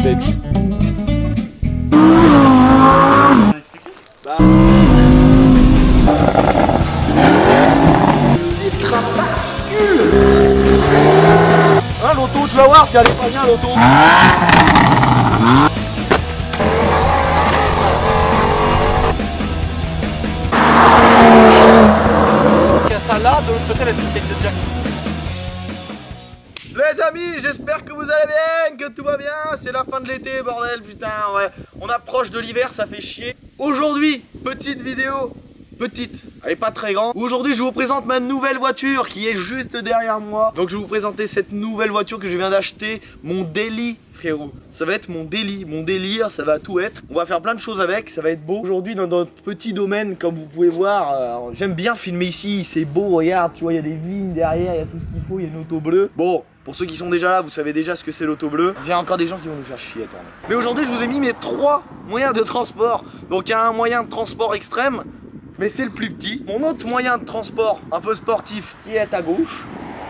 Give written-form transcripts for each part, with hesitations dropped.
stage. Hein, l'auto, tu vas voir si elle est pas bien l'auto. Il y a ça là, de l'autre côté la bouteille de Jack. Les amis, j'espère que vous allez bien, que tout va bien. C'est la fin de l'été, bordel, putain, ouais. On approche de l'hiver, ça fait chier. Aujourd'hui, petite vidéo. Petite, elle est pas très grande. Aujourd'hui je vous présente ma nouvelle voiture qui est juste derrière moi. Donc je vais vous présenter cette nouvelle voiture que je viens d'acheter. Mon daily, frérot. Ça va être mon daily, mon délire, ça va tout être. On va faire plein de choses avec, ça va être beau. Aujourd'hui dans notre petit domaine, comme vous pouvez voir, j'aime bien filmer ici, c'est beau, regarde, tu vois, il y a des vignes derrière, il y a tout ce qu'il faut, il y a une auto bleue. Bon, pour ceux qui sont déjà là, vous savez déjà ce que c'est l'auto bleue. Il y a encore des gens qui vont nous faire chier, attends. Mais aujourd'hui je vous ai mis mes 3 moyens de transport. Donc il y a un moyen de transport extrême, mais c'est le plus petit. Mon autre moyen de transport un peu sportif qui est à gauche.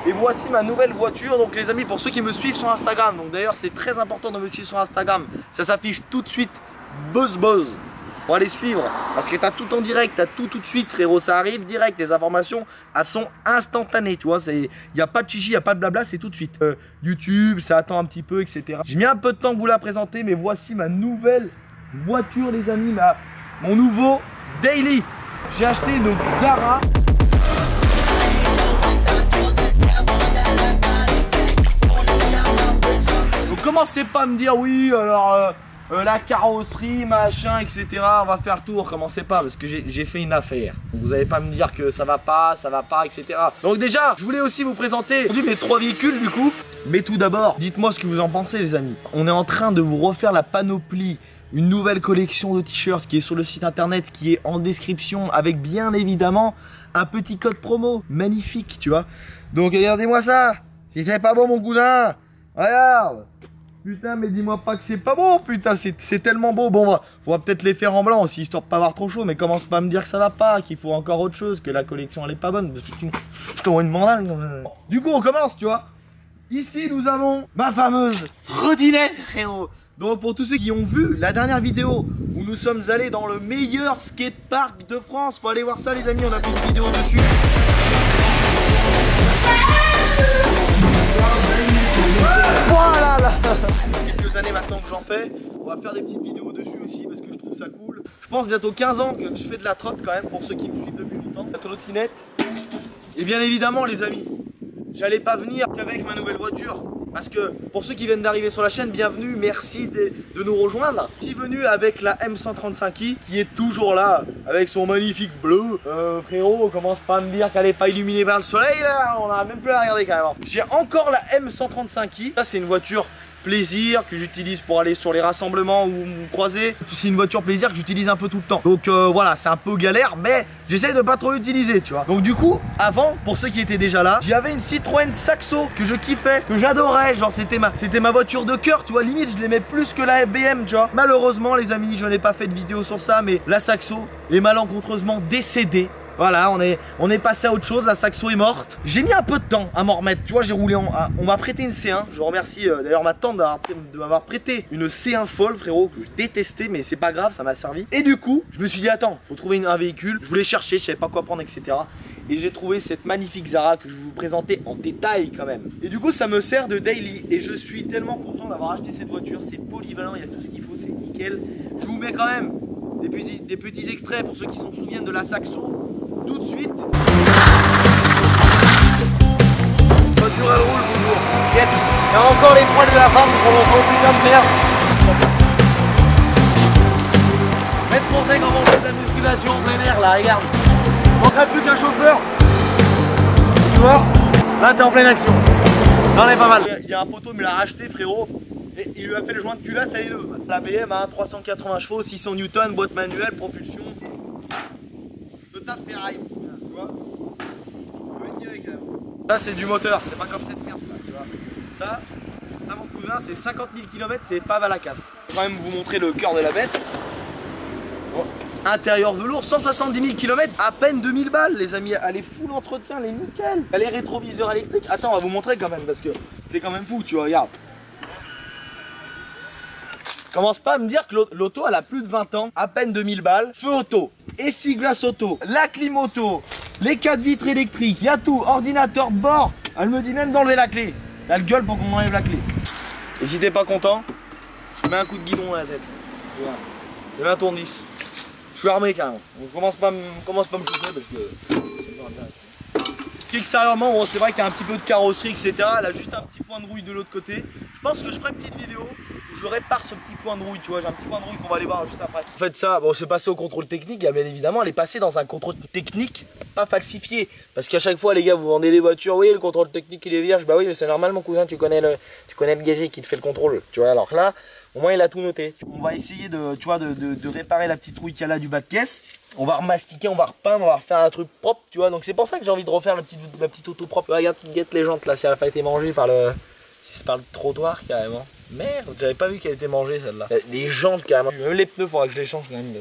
Et voici ma nouvelle voiture. Donc les amis, pour ceux qui me suivent sur Instagram, donc d'ailleurs c'est très important de me suivre sur Instagram, ça s'affiche tout de suite BuzzBuzz. Faut aller suivre parce que t'as tout en direct, t'as tout de suite, frérot, ça arrive direct. Les informations elles sont instantanées, tu vois, il n'y a pas de chichi, il n'y a pas de blabla, c'est tout de suite. YouTube, ça attend un petit peu, etc. J'ai mis un peu de temps que vous la présenter, mais voici ma nouvelle voiture, les amis, mon nouveau daily. J'ai acheté une Xara. Donc commencez pas à me dire oui alors la carrosserie machin etc. On va faire tour, commencez pas parce que j'ai fait une affaire. Vous allez pas me dire que ça va pas etc. Donc déjà je voulais aussi vous présenter aujourd'hui mes 3 véhicules du coup. Mais tout d'abord dites-moi ce que vous en pensez les amis. On est en train de vous refaire la panoplie. Une nouvelle collection de t-shirts qui est sur le site internet, qui est en description avec bien évidemment un petit code promo magnifique, tu vois. Donc regardez-moi ça. Si c'est pas beau mon cousin, regarde. Putain mais dis-moi pas que c'est pas beau, putain c'est tellement beau. Bon on va peut-être les faire en blanc aussi histoire de pas avoir trop chaud. Mais commence pas à me dire que ça va pas, qu'il faut encore autre chose, que la collection elle est pas bonne. Je t'envoie une mandale. Du coup on commence tu vois. Ici nous avons ma fameuse trottinette frérot. Donc pour tous ceux qui ont vu la dernière vidéo où nous sommes allés dans le meilleur skatepark de France, faut aller voir ça les amis, on a fait une vidéo dessus. Voilà là. Quelques années maintenant que j'en fais, on va faire des petites vidéos dessus aussi parce que je trouve ça cool. Je pense bientôt 15 ans que je fais de la trotte quand même pour ceux qui me suivent depuis longtemps. La trottinette. Et bien évidemment les amis, j'allais pas venir qu'avec ma nouvelle voiture. Parce que pour ceux qui viennent d'arriver sur la chaîne, bienvenue, merci de nous rejoindre. Je suis venu avec la M135i qui est toujours là, avec son magnifique bleu. Frérot, on commence pas à me dire qu'elle est pas illuminée par le soleil là, on a même plus à la regarder carrément. J'ai encore la M135i, ça c'est une voiture plaisir que j'utilise pour aller sur les rassemblements ou me croiser. C'est une voiture plaisir que j'utilise un peu tout le temps. Donc voilà, c'est un peu galère, mais j'essaie de pas trop l'utiliser, tu vois. Donc du coup, avant, pour ceux qui étaient déjà là, j'avais une Citroën Saxo que je kiffais, que j'adorais. Genre c'était ma voiture de cœur, tu vois. Limite, je l'aimais plus que la BM, tu vois. Malheureusement, les amis, je n'ai pas fait de vidéo sur ça, mais la Saxo est malencontreusement décédée. Voilà, on est passé à autre chose, la Saxo est morte. J'ai mis un peu de temps à m'en remettre, tu vois, j'ai roulé on m'a prêté une C1. Je remercie d'ailleurs ma tante de m'avoir prêté une C1 folle, frérot, que je détestais, mais c'est pas grave, ça m'a servi. Et du coup, je me suis dit, attends, faut trouver un véhicule. Je voulais chercher, je savais pas quoi prendre, etc. Et j'ai trouvé cette magnifique Xara que je vais vous présenter en détail quand même. Et du coup, ça me sert de daily. Et je suis tellement content d'avoir acheté cette voiture. C'est polyvalent, il y a tout ce qu'il faut, c'est nickel. Je vous mets quand même des petits extraits pour ceux qui s'en souviennent de la Saxo. Tout de suite. Voiture elle roule, bonjour. Il y a encore les poils de la femme pour l'entendre, putain de merde. Je vais te montrer comment on fait de la musculation en plein air là, regarde. Il manquerait plus qu'un chauffeur. Tu vois, là t'es en pleine action. Là on est pas mal. Il y a un poteau, mais il l'a racheté frérot. Et il lui a fait le joint de culasse, elle est neuve. La BM a 380 chevaux, 600 Newton, boîte manuelle, propulsion. Tas de ferraille, tu vois. Je vais tirer quand même. Ça c'est du moteur, c'est pas comme cette merde là, tu vois. Ça mon cousin, c'est 50 000 km, c'est pas à la casse. Je vais quand même vous montrer le cœur de la bête. Bon. Intérieur velours, 170 000 km, à peine 2000 balles les amis. Elle est full entretien, elle est nickel. Elle est rétroviseur électrique. Attends, on va vous montrer quand même parce que c'est quand même fou, tu vois, regarde. Commence pas à me dire que l'auto elle a plus de 20 ans, à peine 2000 balles. Feu auto, essuie-glace auto, la clim auto, les 4 vitres électriques, il y a tout, ordinateur de bord. Elle me dit même d'enlever la clé. T'as le gueule pour qu'on enlève la clé. Et si t'es pas content, je mets un coup de guidon dans la tête. Voilà. Je mets un tournevis. Je suis armé carrément. Donc commence pas à me chauffer parce que c'est pas intéressant. Extérieurement, bon, c'est vrai qu'il y a un petit peu de carrosserie, etc. Elle a juste un petit point de rouille de l'autre côté. Je pense que je ferai une petite vidéo où je répare ce petit point de rouille. Tu vois, j'ai un petit point de rouille qu'on va aller voir juste après. En fait, ça, bon, c'est passé au contrôle technique. Bien évidemment, elle est passée dans un contrôle technique pas falsifié. Parce qu'à chaque fois, les gars, vous vendez des voitures. Oui, le contrôle technique il est vierge. Bah oui, mais c'est normal, mon cousin. Tu connais le gazier qui te fait le contrôle. Tu vois, alors là, au moins, il a tout noté. On va essayer de réparer la petite rouille qu'il y a là du bas de caisse. On va remastiquer, on va repeindre, on va refaire un truc propre, tu vois. Donc c'est pour ça que j'ai envie de refaire la petite auto propre. Regarde, guette les jantes là, si elle n'a pas été mangée par le trottoir carrément. Merde, j'avais pas vu qu'elle était mangée celle-là. Les jantes carrément. Même les pneus, faudra que je les change quand même.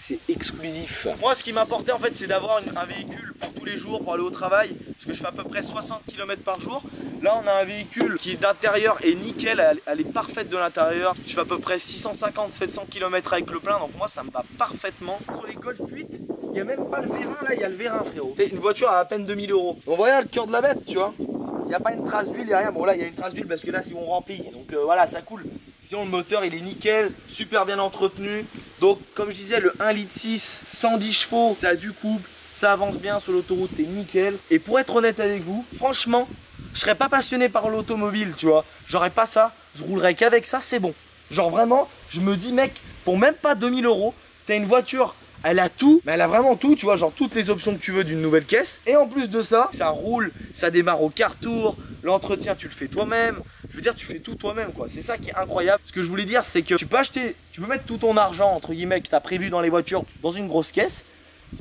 C'est exclusif. Moi, ce qui m'importait en fait, c'est d'avoir un véhicule pour tous les jours, pour aller au travail. Parce que je fais à peu près 60 km par jour. Là, on a un véhicule qui d'intérieur est nickel, elle est parfaite de l'intérieur. Je fais à peu près 650-700 km avec le plein, donc moi, ça me va parfaitement. Sur les Golf 8, il n'y a même pas le vérin, là, il y a le vérin, frérot. C'est une voiture à peine 2000 €. On voit le cœur de la bête, tu vois. Il n'y a pas une trace d'huile, il n'y a rien. Bon, là, il y a une trace d'huile parce que là, si on remplit, donc voilà, ça coule. Sinon, le moteur, il est nickel, super bien entretenu. Donc, comme je disais, le 1,6 litre, 110 chevaux, ça a du couple, ça avance bien sur l'autoroute, c'est nickel. Et pour être honnête avec vous, franchement, je serais pas passionné par l'automobile, tu vois. J'aurais pas ça, je roulerais qu'avec ça, c'est bon. Genre vraiment, je me dis, mec, pour même pas 2000 €, t'as une voiture, elle a tout, mais elle a vraiment tout, tu vois, genre toutes les options que tu veux d'une nouvelle caisse. Et en plus de ça, ça roule, ça démarre au quart tour, l'entretien, tu le fais toi-même. Je veux dire, tu fais tout toi-même, quoi. C'est ça qui est incroyable. Ce que je voulais dire, c'est que tu peux mettre tout ton argent, entre guillemets, que tu as prévu dans les voitures, dans une grosse caisse.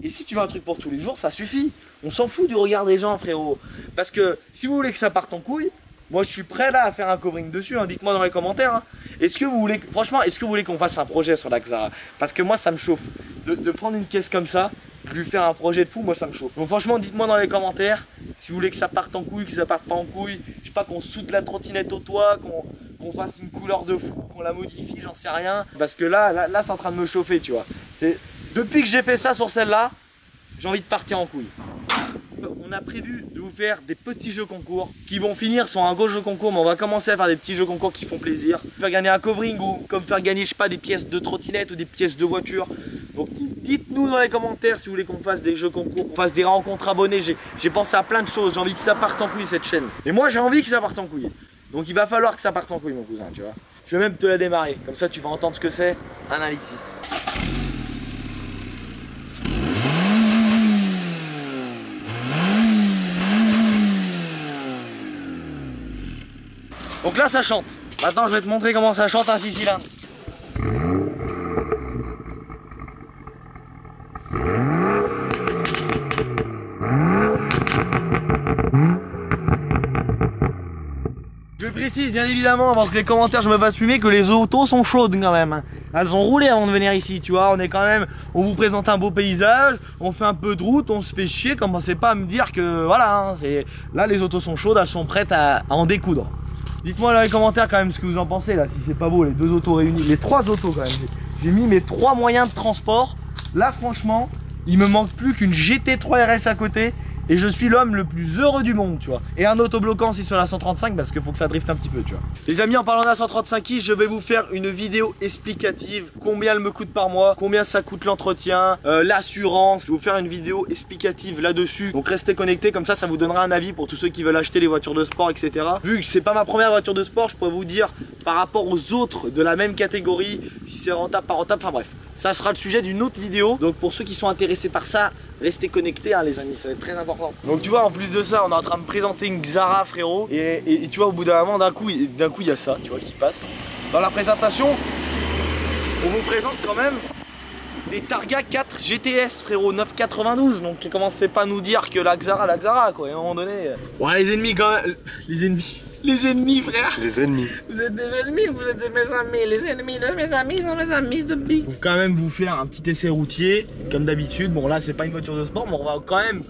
Et si tu veux un truc pour tous les jours, ça suffit. On s'en fout du regard des gens, frérot. Parce que si vous voulez que ça parte en couille, moi je suis prêt là à faire un covering dessus, hein. Dites-moi dans les commentaires, hein. Est-ce que vous voulez, franchement, est-ce que vous voulez qu'on fasse un projet sur la Xara? Parce que moi ça me chauffe. De prendre une caisse comme ça, de lui faire un projet de fou, moi ça me chauffe. Donc franchement, dites-moi dans les commentaires si vous voulez que ça parte en couille, que ça parte pas en couille. Je sais pas, qu'on soute la trottinette au toit, qu'on fasse une couleur de fou, qu'on la modifie, j'en sais rien. Parce que là c'est en train de me chauffer, tu vois. Depuis que j'ai fait ça sur celle-là, j'ai envie de partir en couille. On a prévu de vous faire des petits jeux concours qui vont finir sur un gros jeu concours, mais on va commencer à faire des petits jeux concours qui font plaisir. Faire gagner un covering ou comme faire gagner, je sais pas, des pièces de trottinette ou des pièces de voiture. Donc dites-nous dans les commentaires si vous voulez qu'on fasse des jeux concours, qu'on fasse des rencontres abonnés. J'ai pensé à plein de choses, j'ai envie que ça parte en couille cette chaîne. Et moi j'ai envie que ça parte en couille. Donc il va falloir que ça parte en couille, mon cousin, tu vois. Je vais même te la démarrer, comme ça tu vas entendre ce que c'est un 1,6 litre. Donc là ça chante. Maintenant je vais te montrer comment ça chante un 6 cylindres. Je précise bien évidemment avant que les commentaires je me fasse fumer que les autos sont chaudes quand même. Elles ont roulé avant de venir ici, tu vois. On vous présente un beau paysage, on fait un peu de route, on se fait chier. Commencez pas à me dire que voilà, hein, là les autos sont chaudes, elles sont prêtes à en découdre. Dites-moi dans les commentaires quand même ce que vous en pensez là, si c'est pas beau les deux autos réunies, les trois autos quand même. J'ai mis mes trois moyens de transport. Là franchement, il me manque plus qu'une GT3 RS à côté et je suis l'homme le plus heureux du monde, tu vois. Et un autobloquant aussi sur la 135 parce qu'il faut que ça drift un petit peu, tu vois. Les amis, en parlant de la 135i, je vais vous faire une vidéo explicative. Combien elle me coûte par mois, combien ça coûte l'entretien, l'assurance. Je vais vous faire une vidéo explicative là-dessus. Donc restez connectés, comme ça vous donnera un avis pour tous ceux qui veulent acheter les voitures de sport, etc. Vu que c'est pas ma première voiture de sport, je pourrais vous dire par rapport aux autres de la même catégorie, si c'est rentable, pas rentable, enfin bref. Ça sera le sujet d'une autre vidéo. Donc pour ceux qui sont intéressés par ça, restez connectés hein, les amis, ça va être très important. Donc tu vois, en plus de ça, on est en train de présenter une Xara, frérot. Et tu vois, au bout d'un moment, d'un coup il y a ça, tu vois, qui passe. Dans la présentation, on vous présente quand même des Targa 4 GTS, frérot, 992. Donc commencez pas à nous dire que la Xara quoi, à un moment donné. Ouais, les ennemis quand même. Les ennemis, frère. Les ennemis. Vous êtes des ennemis ou vous êtes mes amis? Les ennemis de mes amis sont mes amis de big. On va quand même vous faire un petit essai routier, comme d'habitude. Bon, là, c'est pas une voiture de sport, mais on va quand même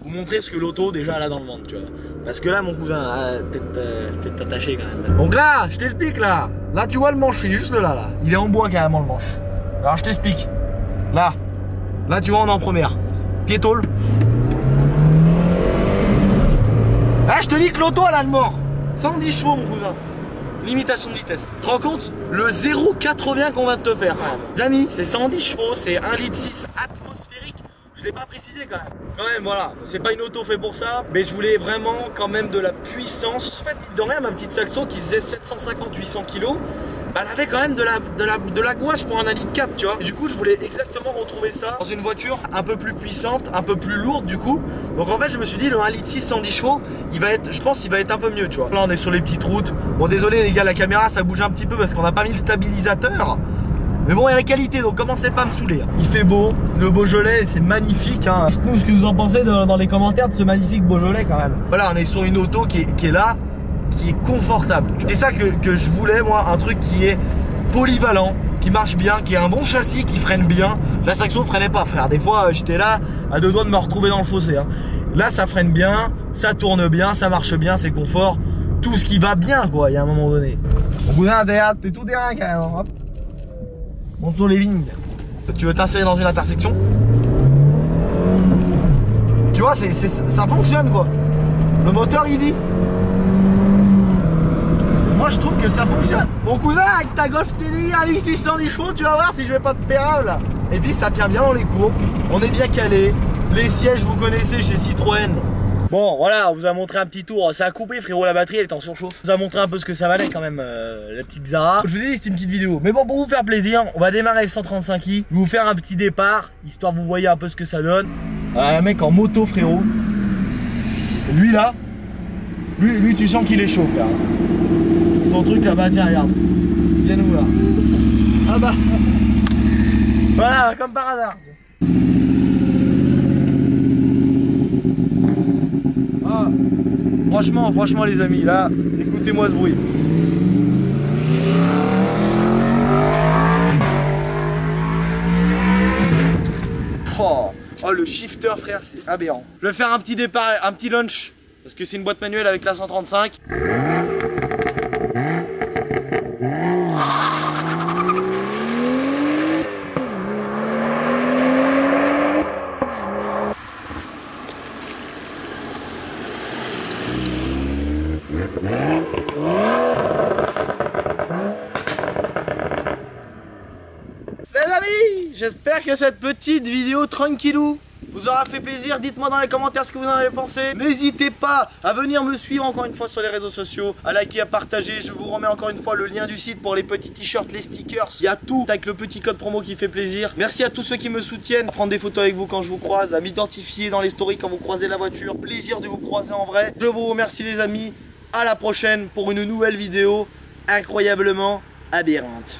vous montrer ce que l'auto déjà elle a dans le ventre, tu vois. Parce que là mon cousin, peut-être attaché quand même. Donc là, je t'explique là. Là tu vois le manche, il est juste là. Il est en bois carrément le manche. Alors je t'explique. Là tu vois on est en première. Piétole. Ah je te dis que l'auto elle a le mort. 110 chevaux mon cousin. Limitation de vitesse. Tu te rends compte? Le 0,80 qu'on va te faire quand même. Les amis, c'est 110 chevaux, c'est 1,6 litre atmosphérique. Je l'ai pas précisé quand même. Quand même, voilà. C'est pas une auto fait pour ça. Mais je voulais vraiment quand même de la puissance. En fait, mine de rien, ma petite Saxo qui faisait 750-800 kg, bah, elle avait quand même de la gouache pour un 1,4 litre, tu vois. Et du coup, je voulais exactement retrouver ça dans une voiture un peu plus puissante, un peu plus lourde du coup. Donc en fait, je me suis dit, le 1,6 litre 110 chevaux, il va être, je pense qu'il va être un peu mieux, tu vois. Là, on est sur les petites routes. Bon, désolé les gars, la caméra, ça bouge un petit peu parce qu'on n'a pas mis le stabilisateur. Mais bon, il y a la qualité, donc commencez pas à me saouler. Il fait beau, le Beaujolais, c'est magnifique. Hein. Dites-nous ce que vous en pensez dans les commentaires de ce magnifique Beaujolais quand même. Voilà, on est sur une auto qui est là, qui est confortable. C'est ça que je voulais, moi, un truc qui est polyvalent, qui marche bien, qui a un bon châssis, qui freine bien. La Saxo freinait pas, frère. Des fois, j'étais là, à 2 doigts de me retrouver dans le fossé. Hein. Là, ça freine bien, ça tourne bien, ça marche bien, c'est confort. Tout ce qui va bien, quoi, il y a un moment donné. Au bout d'un théâtre, t'es tout terrain quand même. Hop. Monte sur les vignes. Tu veux t'insérer dans une intersection. Tu vois, ça fonctionne quoi. Le moteur il vit. Moi je trouve que ça fonctionne. Mon cousin avec ta Golf TDI à 1,6 chevaux, tu vas voir si je vais pas te pérave là. Et puis ça tient bien dans les courbes. On est bien calé. Les sièges vous connaissez chez Citroën. Bon voilà, on vous a montré un petit tour, ça a coupé frérot, la batterie elle est en surchauffe. On vous a montré un peu ce que ça valait quand même, la petite Xara. Je vous ai dit c'était une petite vidéo, mais bon pour vous faire plaisir, on va démarrer le 135i. Je vais vous faire un petit départ, histoire que vous voyez un peu ce que ça donne. Un mec en moto frérot. Lui là, lui tu sens qu'il est chaud frère. Son truc là-bas, tiens regarde. Viens nous là. Ah bah. Voilà, comme par hasard. Ah, franchement les amis, là, écoutez-moi ce bruit. Oh le shifter frère, c'est aberrant. Je vais faire un petit départ, un petit launch, parce que c'est une boîte manuelle avec la 135. Les amis, j'espère que cette petite vidéo tranquillou vous aura fait plaisir. Dites-moi dans les commentaires ce que vous en avez pensé. N'hésitez pas à venir me suivre encore une fois sur les réseaux sociaux, à liker, à partager. Je vous remets encore une fois le lien du site pour les petits t-shirts, les stickers. Il y a tout avec le petit code promo qui fait plaisir. Merci à tous ceux qui me soutiennent, à prendre des photos avec vous quand je vous croise, à m'identifier dans les stories quand vous croisez la voiture. Plaisir de vous croiser en vrai. Je vous remercie les amis. À la prochaine pour une nouvelle vidéo incroyablement aberrante.